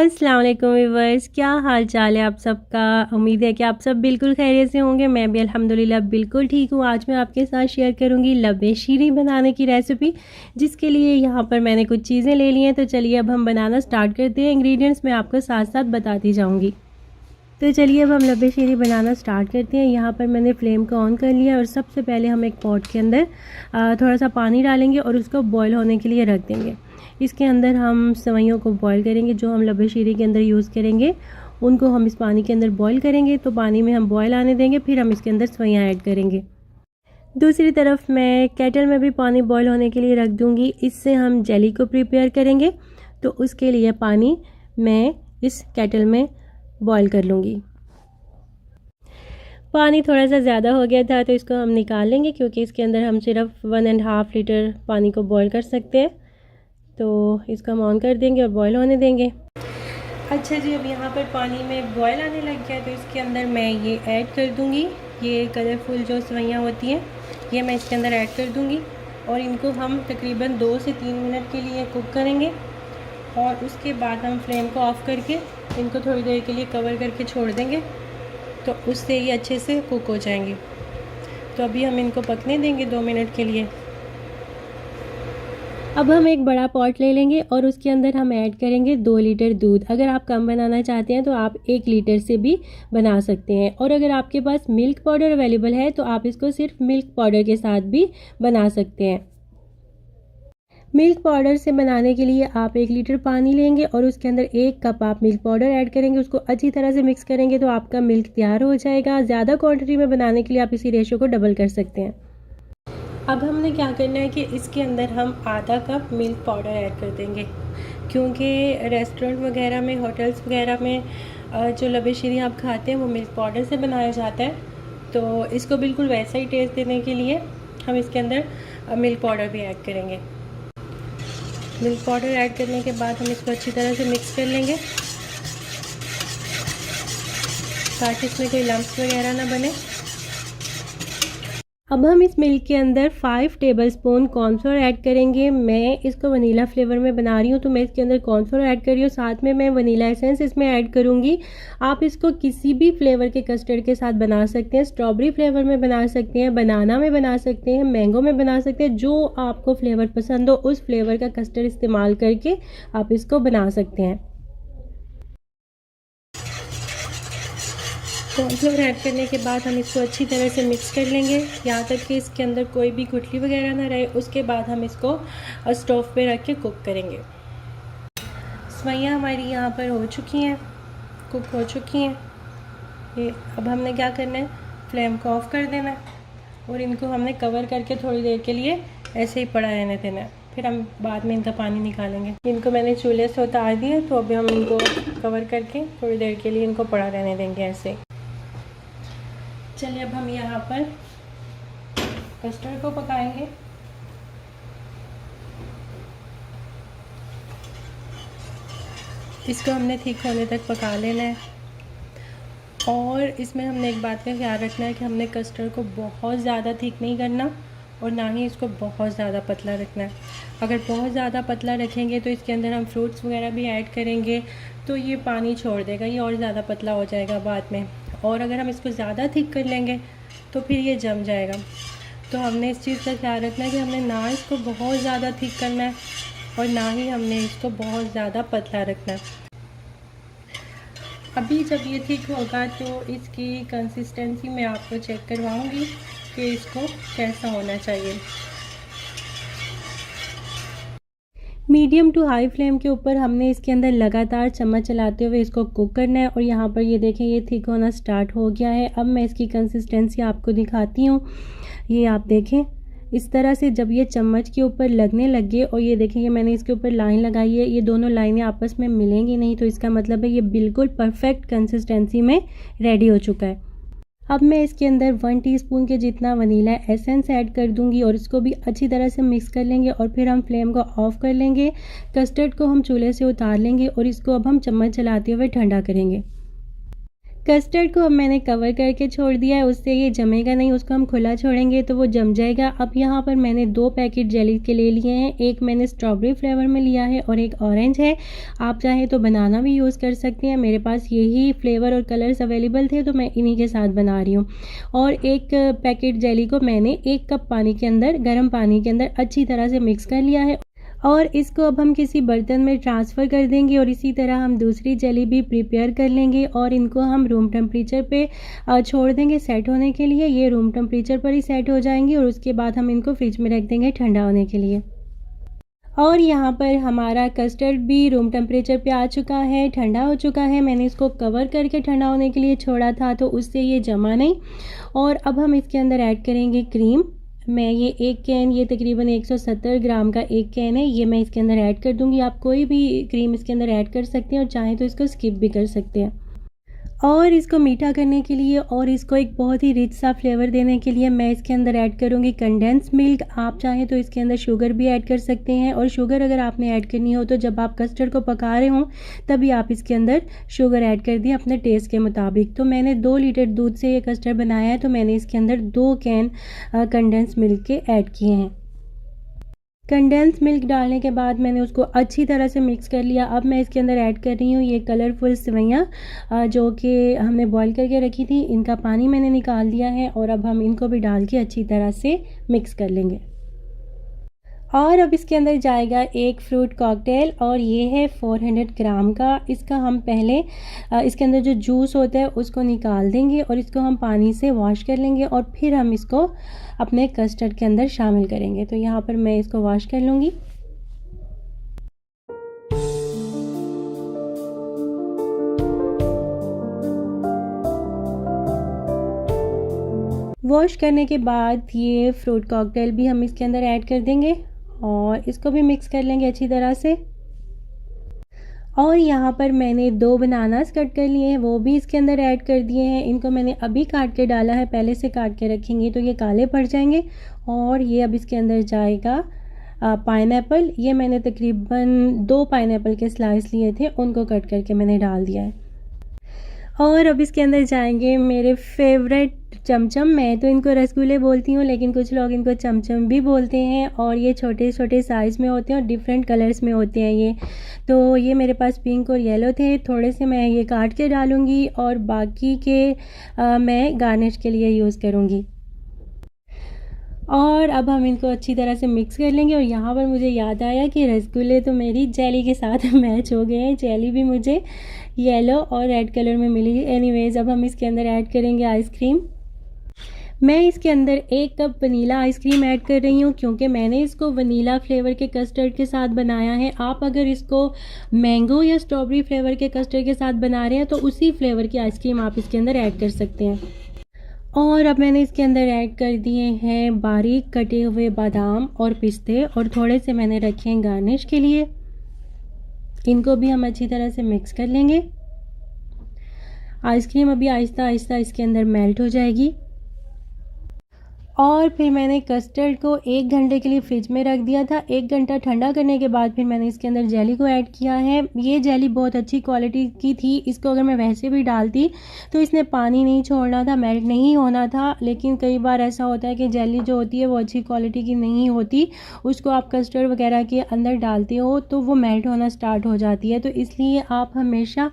अस्सलाम वालेकुम व्यूअर्स, क्या हाल चाल है आप सबका। उम्मीद है कि आप सब बिल्कुल खैरियत से होंगे। मैं भी अल्हम्दुलिल्लाह बिल्कुल ठीक हूँ। आज मैं आपके साथ शेयर करूँगी लबे शीरी बनाने की रेसिपी, जिसके लिए यहाँ पर मैंने कुछ चीज़ें ले ली हैं। तो चलिए अब हम बनाना स्टार्ट करते हैं। इंग्रेडिएंट्स मैं आपको साथ साथ बताती जाऊँगी। तो चलिए अब हम लबे शीरी बनाना स्टार्ट करते हैं। यहाँ पर मैंने फ्लेम को ऑन कर लिया और सबसे पहले हम एक पॉट के अंदर थोड़ा सा पानी डालेंगे और उसको बॉईल होने के लिए रख देंगे। इसके अंदर हम सेवइयों को बॉईल करेंगे, जो हम लबे शीरी के अंदर यूज़ करेंगे उनको हम इस पानी के अंदर बॉईल करेंगे। तो पानी में हम बॉईल आने देंगे, फिर हम इसके अंदर सेवइयाँ ऐड करेंगे। दूसरी तरफ मैं केटल में भी पानी बॉईल होने के लिए रख दूँगी। इससे हम जेली को प्रिपेयर करेंगे, तो उसके लिए पानी मैं इस केटल में बॉईल कर लूँगी। पानी थोड़ा सा ज़्यादा हो गया था तो इसको हम निकाल लेंगे, क्योंकि इसके अंदर हम सिर्फ 1.5 लीटर पानी को बॉईल कर सकते हैं। तो इसको हम ऑन कर देंगे और बॉईल होने देंगे। अच्छा जी, अब यहाँ पर पानी में बॉईल आने लग गया तो इसके अंदर मैं ये ऐड कर दूँगी। ये कलरफुल जो सेवइयाँ होती हैं ये मैं इसके अंदर ऐड कर दूँगी और इनको हम तकरीबन 2 से 3 मिनट के लिए कुक करेंगे। और उसके बाद हम फ्लेम को ऑफ़ करके इनको थोड़ी देर के लिए कवर करके छोड़ देंगे, तो उससे ये अच्छे से कुक हो जाएंगे। तो अभी हम इनको पकने देंगे 2 मिनट के लिए। अब हम एक बड़ा पॉट ले लेंगे और उसके अंदर हम ऐड करेंगे 2 लीटर दूध। अगर आप कम बनाना चाहते हैं तो आप 1 लीटर से भी बना सकते हैं। और अगर आपके पास मिल्क पाउडर अवेलेबल है तो आप इसको सिर्फ मिल्क पाउडर के साथ भी बना सकते हैं। मिल्क पाउडर से बनाने के लिए आप 1 लीटर पानी लेंगे और उसके अंदर 1 कप आप मिल्क पाउडर ऐड करेंगे। उसको अच्छी तरह से मिक्स करेंगे तो आपका मिल्क तैयार हो जाएगा। ज़्यादा क्वांटिटी में बनाने के लिए आप इसी रेशो को डबल कर सकते हैं। अब हमने क्या करना है कि इसके अंदर हम आधा कप मिल्क पाउडर ऐड कर देंगे, क्योंकि रेस्टोरेंट वगैरह में, होटल्स वगैरह में जो लबे शीरी आप खाते हैं वो मिल्क पाउडर से बनाया जाता है। तो इसको बिल्कुल वैसा ही टेस्ट देने के लिए हम इसके अंदर मिल्क पाउडर भी ऐड करेंगे। मिल्क पाउडर ऐड करने के बाद हम इसको अच्छी तरह से मिक्स कर लेंगे, ताकि इसमें कोई लम्प्स वगैरह ना बने। अब हम इस मिल्क के अंदर 5 टेबलस्पून कॉर्नफ्लोर ऐड करेंगे। मैं इसको वनीला फ्लेवर में बना रही हूँ तो मैं इसके अंदर कॉर्नफ्लोर ऐड कर रही हूँ, साथ में मैं वनीला एसेंस इसमें ऐड करूँगी। आप इसको किसी भी फ्लेवर के कस्टर्ड के साथ बना सकते हैं। स्ट्रॉबेरी फ्लेवर में बना सकते हैं, बनाना में बना सकते हैं, मैंगो में बना सकते हैं। जो आपको फ्लेवर पसंद हो उस फ्लेवर का कस्टर्ड इस्तेमाल करके आप इसको बना सकते हैं। कॉर्नफ्लोर ऐड करने के बाद हम इसको अच्छी तरह से मिक्स कर लेंगे, यहाँ तक कि इसके अंदर कोई भी गुठली वगैरह ना रहे। उसके बाद हम इसको स्टोव पे रख के कुक करेंगे। सेवइयाँ हमारी यहाँ पर हो चुकी हैं, कुक हो चुकी हैं। ये अब हमने क्या करना है, फ्लेम को ऑफ़ कर देना है और इनको हमने कवर करके थोड़ी देर के लिए ऐसे ही पड़ा रहने देना है। फिर हम बाद में इनका पानी निकालेंगे। इनको मैंने चूल्हे से उतार दिया, तो अभी हम इनको कवर करके थोड़ी देर के लिए इनको पड़ा रहने देंगे ऐसे। चलिए अब हम यहाँ पर कस्टर्ड को पकाएंगे। इसको हमने ठीक होने तक पका लेना है और इसमें हमने एक बात का ख्याल रखना है कि हमने कस्टर्ड को बहुत ज़्यादा ठीक नहीं करना और ना ही इसको बहुत ज़्यादा पतला रखना है। अगर बहुत ज़्यादा पतला रखेंगे तो इसके अंदर हम फ्रूट्स वगैरह भी ऐड करेंगे तो ये पानी छोड़ देगा, ये और ज़्यादा पतला हो जाएगा बाद में। और अगर हम इसको ज़्यादा ठीक कर लेंगे तो फिर ये जम जाएगा। तो हमने इस चीज़ का ख्याल रखना है कि हमने ना इसको बहुत ज़्यादा ठीक करना है और ना ही हमने इसको बहुत ज़्यादा पतला रखना है। अभी जब ये ठीक होगा तो इसकी कंसिस्टेंसी मैं आपको चेक करवाऊंगी कि इसको कैसा होना चाहिए। मीडियम टू हाई फ्लेम के ऊपर हमने इसके अंदर लगातार चम्मच चलाते हुए इसको कुक करना है। और यहाँ पर ये देखें, ये थिक होना स्टार्ट हो गया है। अब मैं इसकी कंसिस्टेंसी आपको दिखाती हूँ। ये आप देखें, इस तरह से जब ये चम्मच के ऊपर लगने लगे और ये देखें ये मैंने इसके ऊपर लाइन लगाई है, ये दोनों लाइनें आपस में मिलेंगी नहीं, तो इसका मतलब है ये बिल्कुल परफेक्ट कंसिस्टेंसी में रेडी हो चुका है। अब मैं इसके अंदर 1 टीस्पून के जितना वनीला एसेंस ऐड कर दूंगी और इसको भी अच्छी तरह से मिक्स कर लेंगे और फिर हम फ्लेम को ऑफ़ कर लेंगे। कस्टर्ड को हम चूल्हे से उतार लेंगे और इसको अब हम चम्मच चलाते हुए ठंडा करेंगे। कस्टर्ड को अब मैंने कवर करके छोड़ दिया है, उससे ये जमेगा नहीं, उसको हम खुला छोड़ेंगे तो वो जम जाएगा। अब यहाँ पर मैंने 2 पैकेट जेली के ले लिए हैं, एक मैंने स्ट्रॉबेरी फ्लेवर में लिया है और एक ऑरेंज है। आप चाहें तो बनाना भी यूज़ कर सकते हैं, मेरे पास यही फ्लेवर और कलर्स अवेलेबल थे तो मैं इन्हीं के साथ बना रही हूँ। और एक पैकेट जेली को मैंने 1 कप पानी के अंदर, गर्म पानी के अंदर अच्छी तरह से मिक्स कर लिया है और इसको अब हम किसी बर्तन में ट्रांसफ़र कर देंगे और इसी तरह हम दूसरी जेली भी प्रिपेयर कर लेंगे और इनको हम रूम टेम्परेचर पे छोड़ देंगे सेट होने के लिए। ये रूम टेम्परेचर पर ही सेट हो जाएंगी और उसके बाद हम इनको फ्रिज में रख देंगे ठंडा होने के लिए। और यहाँ पर हमारा कस्टर्ड भी रूम टेम्परेचर पे आ चुका है, ठंडा हो चुका है। मैंने इसको कवर करके ठंडा होने के लिए छोड़ा था तो उससे ये जमा नहीं। और अब हम इसके अंदर ऐड करेंगे क्रीम। मैं ये एक कैन, ये तकरीबन 170 ग्राम का एक कैन है, ये मैं इसके अंदर ऐड कर दूंगी। आप कोई भी क्रीम इसके अंदर ऐड कर सकते हैं और चाहें तो इसको स्किप भी कर सकते हैं। और इसको मीठा करने के लिए और इसको एक बहुत ही रिच सा फ्लेवर देने के लिए मैं इसके अंदर ऐड करूँगी कंडेंस मिल्क। आप चाहें तो इसके अंदर शुगर भी ऐड कर सकते हैं और शुगर अगर आपने ऐड करनी हो तो जब आप कस्टर्ड को पका रहे हों तभी आप इसके अंदर शुगर ऐड कर दिए अपने टेस्ट के मुताबिक। तो मैंने 2 लीटर दूध से ये कस्टर्ड बनाया है तो मैंने इसके अंदर 2 कैन कंडेंस मिल्क के ऐड किए हैं। कंडेंस मिल्क डालने के बाद मैंने उसको अच्छी तरह से मिक्स कर लिया। अब मैं इसके अंदर ऐड कर रही हूँ ये कलरफुल सेवइयाँ जो कि हमने बॉईल करके रखी थी, इनका पानी मैंने निकाल दिया है और अब हम इनको भी डाल के अच्छी तरह से मिक्स कर लेंगे। और अब इसके अंदर जाएगा एक फ्रूट कॉकटेल और ये है 400 ग्राम का। इसका हम पहले इसके अंदर जो जूस होता है उसको निकाल देंगे और इसको हम पानी से वॉश कर लेंगे और फिर हम इसको अपने कस्टर्ड के अंदर शामिल करेंगे। तो यहाँ पर मैं इसको वॉश कर लूँगी। वॉश करने के बाद ये फ्रूट कॉकटेल भी हम इसके अंदर ऐड कर देंगे और इसको भी मिक्स कर लेंगे अच्छी तरह से। और यहाँ पर मैंने 2 बनानास कट कर लिए हैं, वो भी इसके अंदर ऐड कर दिए हैं। इनको मैंने अभी काट के डाला है, पहले से काट के रखेंगे तो ये काले पड़ जाएंगे। और ये अब इसके अंदर जाएगा पाइनएप्पल। ये मैंने तकरीबन 2 पाइनएप्पल के स्लाइस लिए थे, उनको कट करके मैंने डाल दिया है। और अब इसके अंदर जाएंगे मेरे फेवरेट चमचम। मैं तो इनको रसगुल्ले बोलती हूँ लेकिन कुछ लोग इनको चमचम भी बोलते हैं और ये छोटे छोटे साइज़ में होते हैं और डिफरेंट कलर्स में होते हैं ये। तो ये मेरे पास पिंक और येलो थे, थोड़े से मैं ये काट के डालूँगी और बाकी के मैं गार्निश के लिए यूज़ करूँगी। और अब हम इनको अच्छी तरह से मिक्स कर लेंगे। और यहाँ पर मुझे याद आया कि रसगुल्ले तो मेरी जेली के साथ मैच हो गए हैं, जेली भी मुझे येलो और रेड कलर में मिली। एनीवेज़ अब हम इसके अंदर ऐड करेंगे आइसक्रीम। मैं इसके अंदर 1 कप वनीला आइसक्रीम ऐड कर रही हूँ क्योंकि मैंने इसको वनीला फ्लेवर के कस्टर्ड के साथ बनाया है। आप अगर इसको मैंगो या स्ट्रॉबेरी फ्लेवर के कस्टर्ड के साथ बना रहे हैं तो उसी फ्लेवर की आइसक्रीम आप इसके अंदर ऐड कर सकते हैं। और अब मैंने इसके अंदर ऐड कर दिए हैं बारीक कटे हुए बादाम और पिस्ते और थोड़े से मैंने रखे हैं गार्निश के लिए। इनको भी हम अच्छी तरह से मिक्स कर लेंगे। आइसक्रीम अभी आहिस्ता आहिस्ता इसके अंदर मेल्ट हो जाएगी। और फिर मैंने कस्टर्ड को 1 घंटे के लिए फ्रिज में रख दिया था। 1 घंटा ठंडा करने के बाद फिर मैंने इसके अंदर जेली को ऐड किया है। ये जेली बहुत अच्छी क्वालिटी की थी, इसको अगर मैं वैसे भी डालती तो इसने पानी नहीं छोड़ना था, मेल्ट नहीं होना था। लेकिन कई बार ऐसा होता है कि जेली जो होती है वो अच्छी क्वालिटी की नहीं होती, उसको आप कस्टर्ड वगैरह के अंदर डालते हो तो वो मेल्ट होना स्टार्ट हो जाती है। तो इसलिए आप हमेशा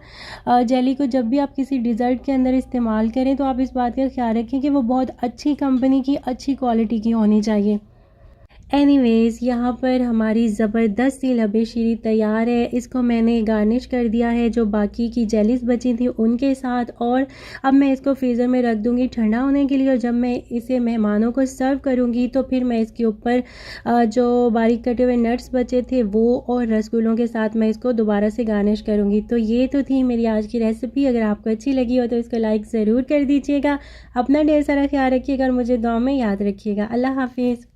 जेली को जब भी आप किसी डिज़र्ट के अंदर इस्तेमाल करें तो आप इस बात का ख्याल रखें कि वो बहुत अच्छी कंपनी की, अच्छी क्वालिटी की होनी चाहिए। एनीवेज़ यहाँ पर हमारी ज़बरदस्त सी लबे शीरी तैयार है। इसको मैंने गार्निश कर दिया है जो बाकी की जेलीज बची थी उनके साथ। और अब मैं इसको फ्रीज़र में रख दूँगी ठंडा होने के लिए और जब मैं इसे मेहमानों को सर्व करूँगी तो फिर मैं इसके ऊपर जो बारीक कटे हुए नट्स बचे थे वो और रसगुल्लों के साथ मैं इसको दोबारा से गार्निश करूँगी। तो ये तो थी मेरी आज की रेसिपी। अगर आपको अच्छी लगी हो तो इसको लाइक ज़रूर कर दीजिएगा। अपना ढेर सारा ख्याल रखिएगा और मुझे दुआ में याद रखिएगा। अल्लाह हाफिज़।